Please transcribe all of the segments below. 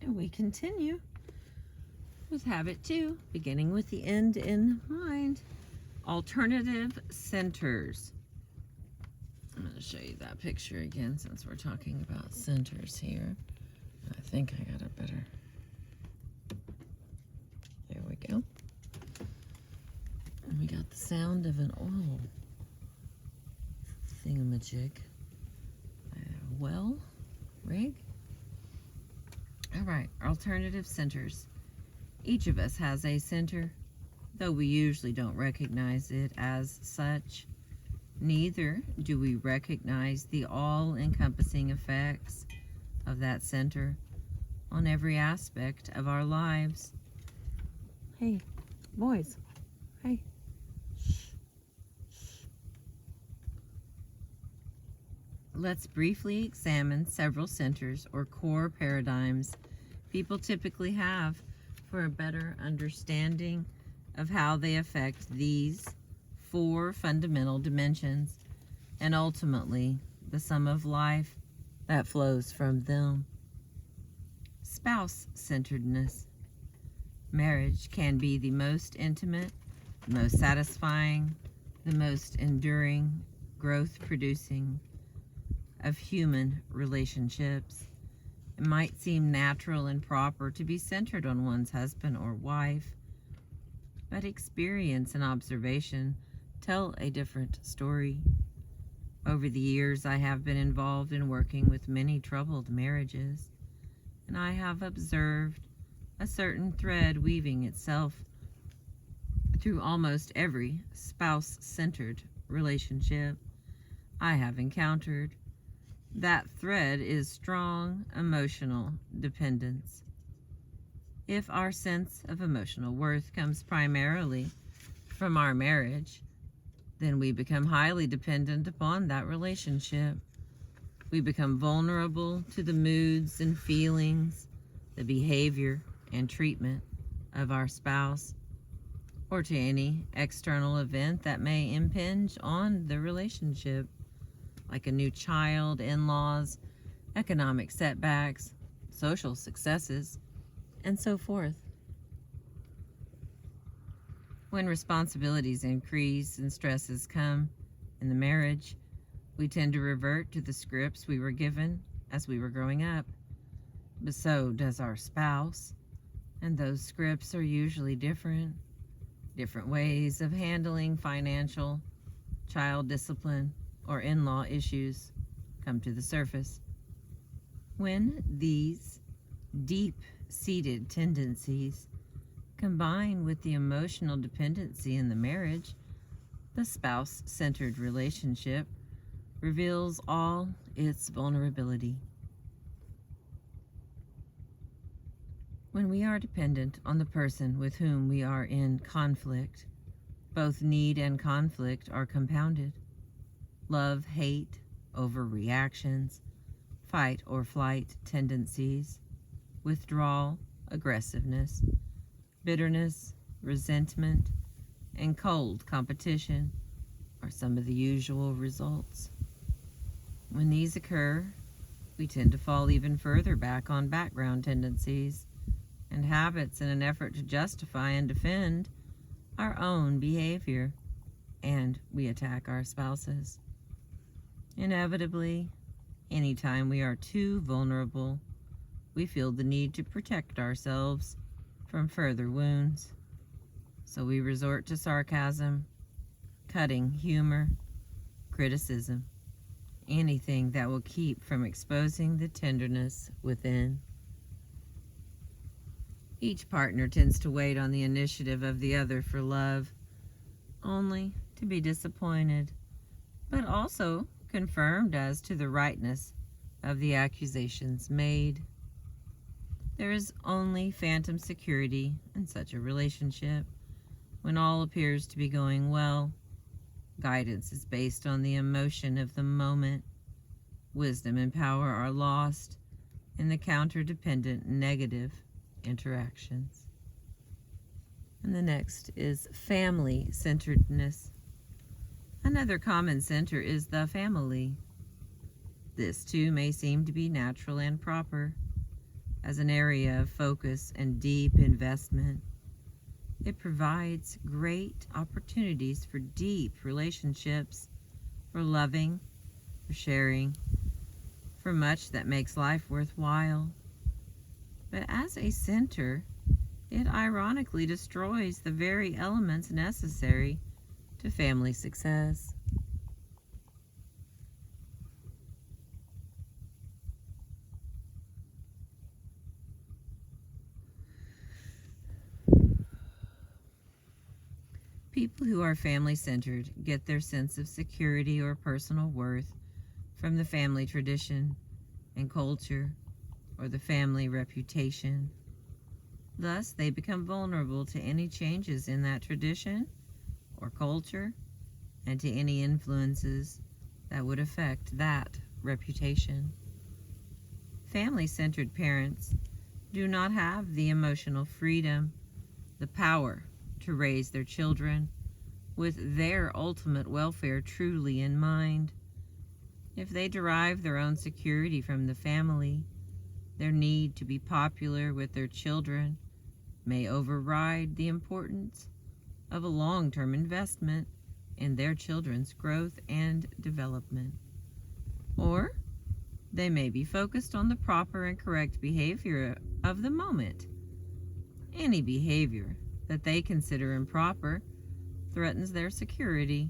And we continue with habit 2, beginning with the end in mind. Alternative centers. I'm going to show you that picture again since we're talking about centers here. I think I got it better. There we go. And we got the sound of an oil thingamajig. Well, rig. All right, alternative centers. Each of us has a center, though we usually don't recognize it as such. Neither do we recognize the all-encompassing effects of that center on every aspect of our lives. Hey, boys. Hey. Let's briefly examine several centers or core paradigms people typically have for a better understanding of how they affect these 4 fundamental dimensions and ultimately the sum of life that flows from them. Spouse-centeredness. Marriage can be the most intimate, the most satisfying, the most enduring, growth-producing of human relationships. It might seem natural and proper to be centered on one's husband or wife, but experience and observation tell a different story. Over the years, I have been involved in working with many troubled marriages, and I have observed a certain thread weaving itself through almost every spouse-centered relationship I have encountered. That thread is strong emotional dependence. If our sense of emotional worth comes primarily from our marriage, then we become highly dependent upon that relationship. We become vulnerable to the moods and feelings, the behavior and treatment of our spouse, or to any external event that may impinge on the relationship, like a new child, in-laws, economic setbacks, social successes, and so forth. When responsibilities increase and stresses come in the marriage, we tend to revert to the scripts we were given as we were growing up. But so does our spouse, and those scripts are usually different. Different ways of handling financial, child discipline, or in-law issues come to the surface. When these deep-seated tendencies combine with the emotional dependency in the marriage, the spouse-centered relationship reveals all its vulnerability. When we are dependent on the person with whom we are in conflict, both need and conflict are compounded. Love, hate, overreactions, fight or flight tendencies, withdrawal, aggressiveness, bitterness, resentment, and cold competition are some of the usual results. When these occur, we tend to fall even further back on background tendencies and habits in an effort to justify and defend our own behavior, and we attack our spouses. Inevitably, anytime we are too vulnerable, we feel the need to protect ourselves from further wounds. So we resort to sarcasm, cutting humor, criticism, anything that will keep from exposing the tenderness within. Each partner tends to wait on the initiative of the other for love, only to be disappointed, but also confirmed as to the rightness of the accusations made. There is only phantom security in such a relationship. When all appears to be going well, guidance is based on the emotion of the moment. Wisdom and power are lost in the counter-dependent negative interactions. And the next is family-centeredness. Another common center is the family. This too may seem to be natural and proper. as an area of focus and deep investment. It provides great opportunities for deep relationships, for loving, for sharing, for much that makes life worthwhile. But as a center, it ironically destroys the very elements necessary to family success. People who are family-centered get their sense of security or personal worth from the family tradition and culture or the family reputation. Thus, they become vulnerable to any changes in that tradition or culture and to any influences that would affect that reputation. Family-centered parents do not have the emotional freedom, the power to raise their children with their ultimate welfare truly in mind. If they derive their own security from the family, their need to be popular with their children may override the importance of a long-term investment in their children's growth and development. Or they may be focused on the proper and correct behavior of the moment. Any behavior that they consider improper threatens their security.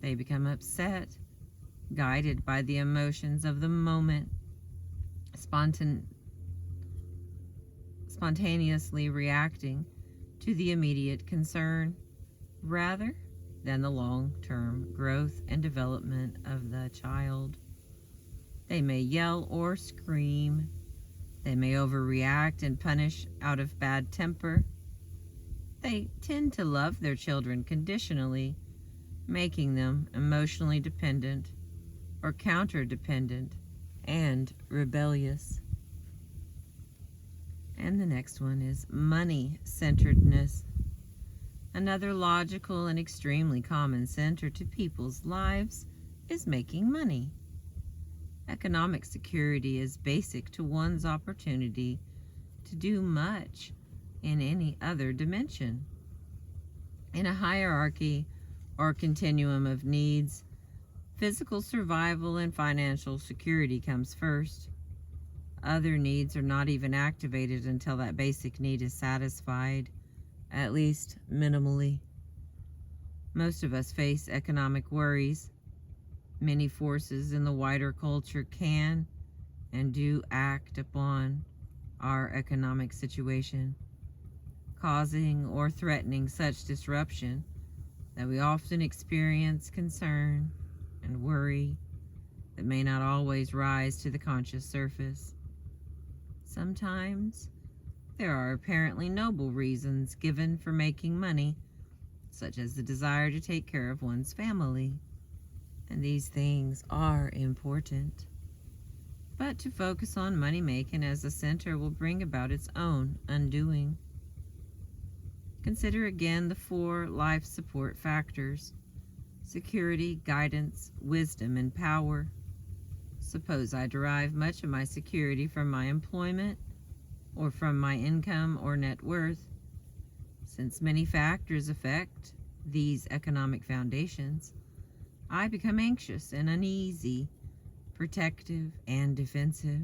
They become upset, guided by the emotions of the moment, spontaneously reacting to the immediate concern rather than the long-term growth and development of the child. They may yell or scream. They may overreact and punish out of bad temper. They tend to love their children conditionally, making them emotionally dependent or counter-dependent and rebellious. And the next one is money-centeredness. Another logical and extremely common center to people's lives is making money. Economic security is basic to one's opportunity to do much in any other dimension. In a hierarchy or continuum of needs, physical survival and financial security comes first. Other needs are not even activated until that basic need is satisfied, at least minimally. Most of us face economic worries. Many forces in the wider culture can and do act upon our economic situation, causing or threatening such disruption that we often experience concern and worry that may not always rise to the conscious surface. Sometimes there are apparently noble reasons given for making money, such as the desire to take care of one's family, and these things are important. But to focus on money making as a center will bring about its own undoing. Consider again the 4 life support factors: security, guidance, wisdom, and power. Suppose I derive much of my security from my employment or from my income or net worth. Since many factors affect these economic foundations, I become anxious and uneasy, protective and defensive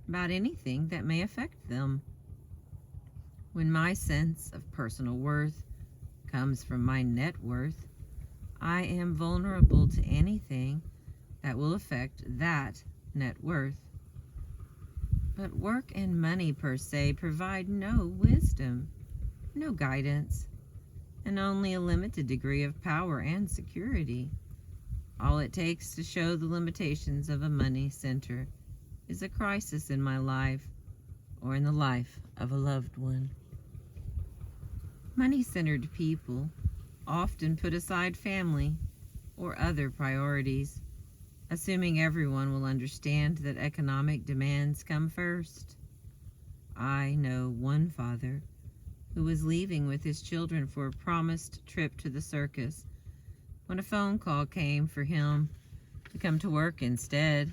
about anything that may affect them. When my sense of personal worth comes from my net worth, I am vulnerable to anything that will affect that net worth. But work and money per se provide no wisdom, no guidance, and only a limited degree of power and security. All it takes to show the limitations of a money center is a crisis in my life or in the life of a loved one. Money-centered people often put aside family or other priorities, assuming everyone will understand that economic demands come first. I know one father who was leaving with his children for a promised trip to the circus when a phone call came for him to come to work instead.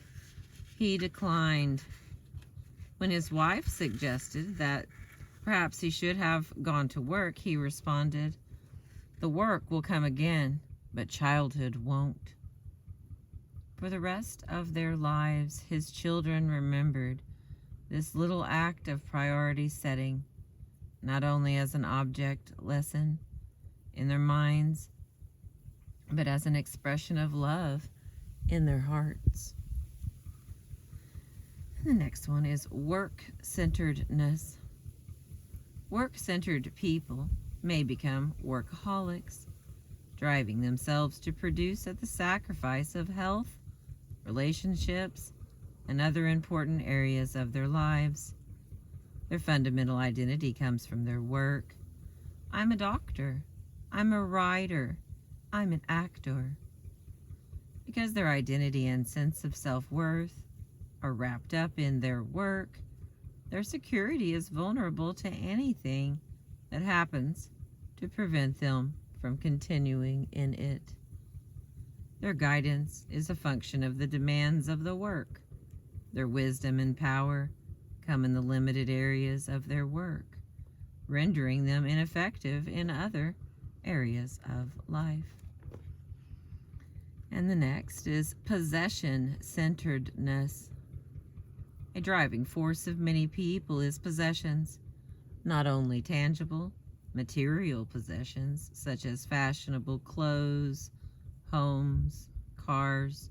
He declined. When his wife suggested that perhaps he should have gone to work, he responded, "The work will come again, but childhood won't." For the rest of their lives, his children remembered this little act of priority setting, not only as an object lesson in their minds, but as an expression of love in their hearts. The next one is work-centeredness. Work-centered people may become workaholics, driving themselves to produce at the sacrifice of health, relationships, and other important areas of their lives. Their fundamental identity comes from their work. I'm a doctor. I'm a writer. I'm an actor. Because their identity and sense of self-worth are wrapped up in their work, their security is vulnerable to anything that happens to prevent them from continuing in it. Their guidance is a function of the demands of the work. Their wisdom and power come in the limited areas of their work, rendering them ineffective in other areas of life. And the next is possession-centeredness. A driving force of many people is possessions, not only tangible, material possessions such as fashionable clothes, homes, cars,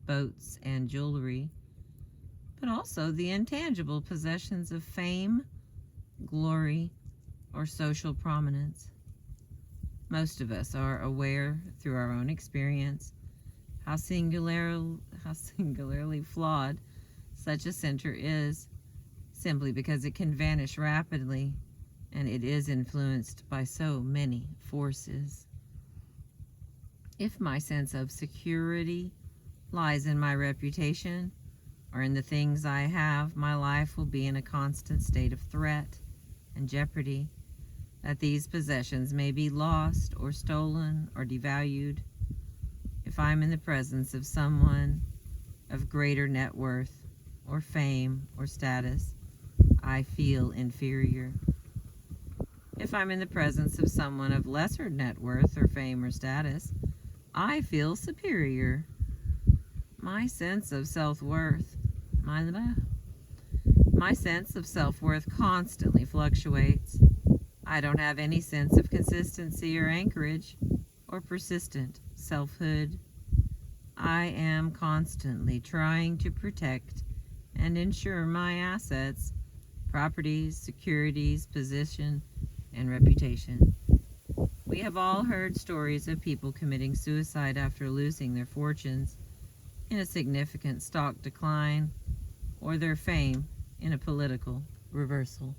boats, and jewelry, but also the intangible possessions of fame, glory, or social prominence. Most of us are aware through our own experience how singularly flawed such a center is, simply because it can vanish rapidly and it is influenced by so many forces. If my sense of security lies in my reputation or in the things I have, my life will be in a constant state of threat and jeopardy that these possessions may be lost or stolen or devalued. If I'm in the presence of someone of greater net worth or fame or status, I feel inferior. If I'm in the presence of someone of lesser net worth or fame or status, I feel superior. My sense of self-worth constantly fluctuates. I don't have any sense of consistency or anchorage or persistent selfhood. I am constantly trying to protect and ensure my assets, properties, securities, position, and reputation. We have all heard stories of people committing suicide after losing their fortunes in a significant stock decline or their fame in a political reversal.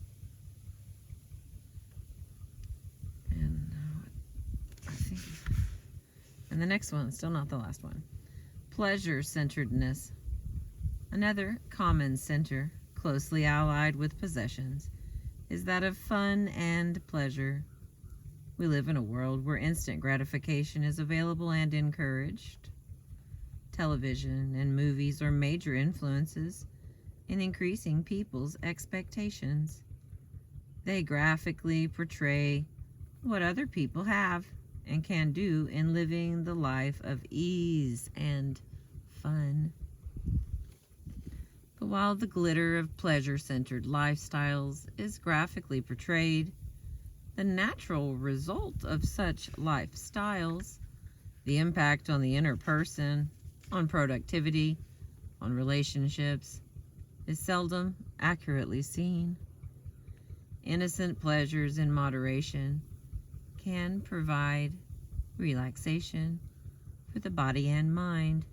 And the next one, still not the last one. Pleasure-centeredness. Another common center, closely allied with possessions, is that of fun and pleasure. We live in a world where instant gratification is available and encouraged. Television and movies are major influences in increasing people's expectations. They graphically portray what other people have and can do in living the life of ease and fun. But while the glitter of pleasure-centered lifestyles is graphically portrayed, the natural result of such lifestyles, the impact on the inner person, on productivity, on relationships, is seldom accurately seen. Innocent pleasures in moderation can provide relaxation for the body and mind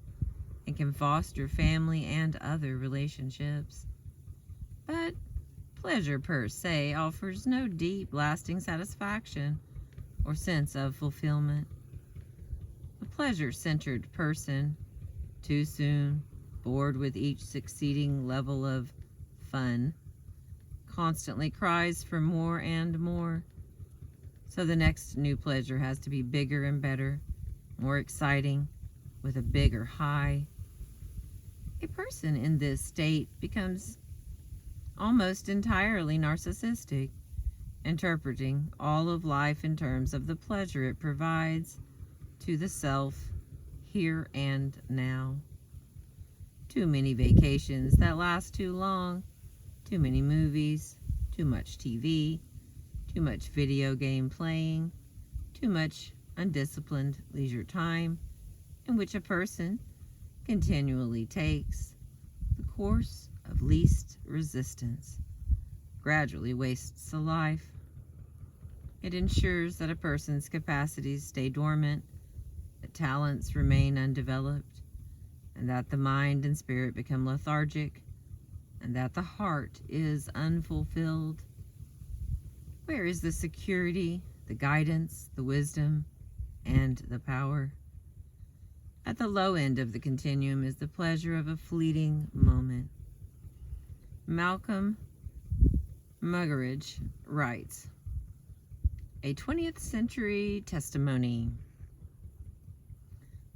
and can foster family and other relationships. But pleasure per se offers no deep, lasting satisfaction or sense of fulfillment. A pleasure-centered person, too soon bored with each succeeding level of fun, constantly cries for more and more. So the next new pleasure has to be bigger and better, more exciting, with a bigger high. A person in this state becomes almost entirely narcissistic, interpreting all of life in terms of the pleasure it provides to the self here and now. Too many vacations that last too long, too many movies, too much TV, too much video game playing, too much undisciplined leisure time in which a person continually takes the course of least resistance, gradually wastes a life. It ensures that a person's capacities stay dormant, that talents remain undeveloped, and that the mind and spirit become lethargic, and that the heart is unfulfilled. Where is the security, the guidance, the wisdom, and the power? At the low end of the continuum is the pleasure of a fleeting moment. Malcolm Muggeridge writes, a 20th century testimony.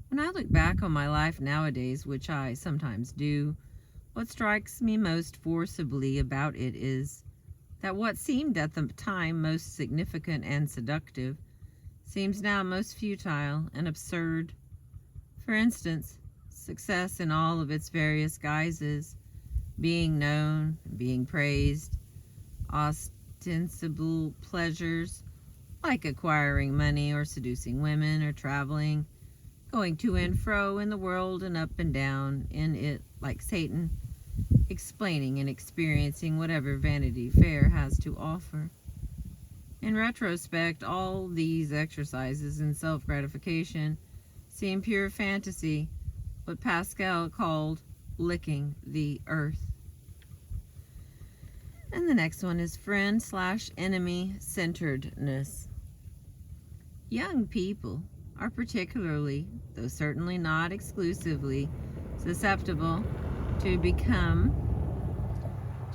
When I look back on my life nowadays, which I sometimes do, what strikes me most forcibly about it is that what seemed at the time most significant and seductive seems now most futile and absurd. For instance, success in all of its various guises, being known, being praised, ostensible pleasures like acquiring money or seducing women or traveling, going to and fro in the world and up and down in it like Satan, explaining and experiencing whatever Vanity Fair has to offer. In retrospect, all these exercises in self-gratification seem pure fantasy, what Pascal called licking the earth. And the next one is friend/enemy centeredness. Young people are particularly, though certainly not exclusively, susceptible to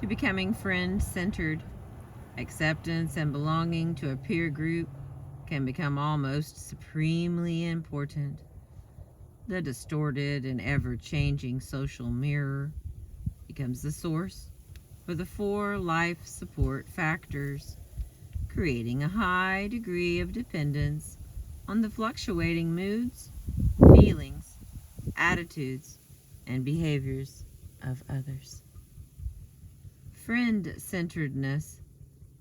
becoming friend-centered. Acceptance and belonging to a peer group can become almost supremely important. The distorted and ever-changing social mirror becomes the source for the 4 life support factors, creating a high degree of dependence on the fluctuating moods, feelings, attitudes, and behaviors of others. Friend-centeredness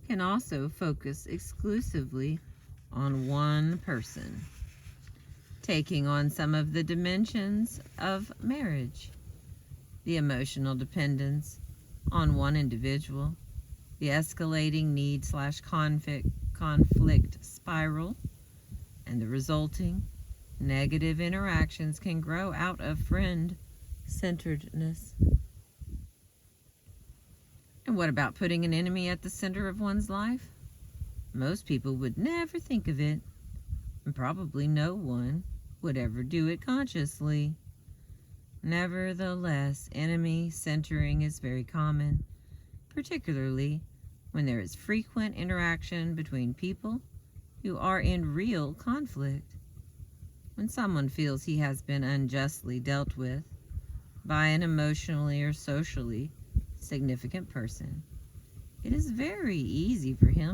can also focus exclusively on one person, taking on some of the dimensions of marriage: the emotional dependence on one individual, the escalating need/conflict spiral, and the resulting negative interactions can grow out of friend-centeredness. And what about putting an enemy at the center of one's life? Most people would never think of it, and probably no one would ever do it consciously. Nevertheless, enemy centering is very common, particularly when there is frequent interaction between people who are in real conflict. When someone feels he has been unjustly dealt with by an emotionally or socially significant person, it is very easy for him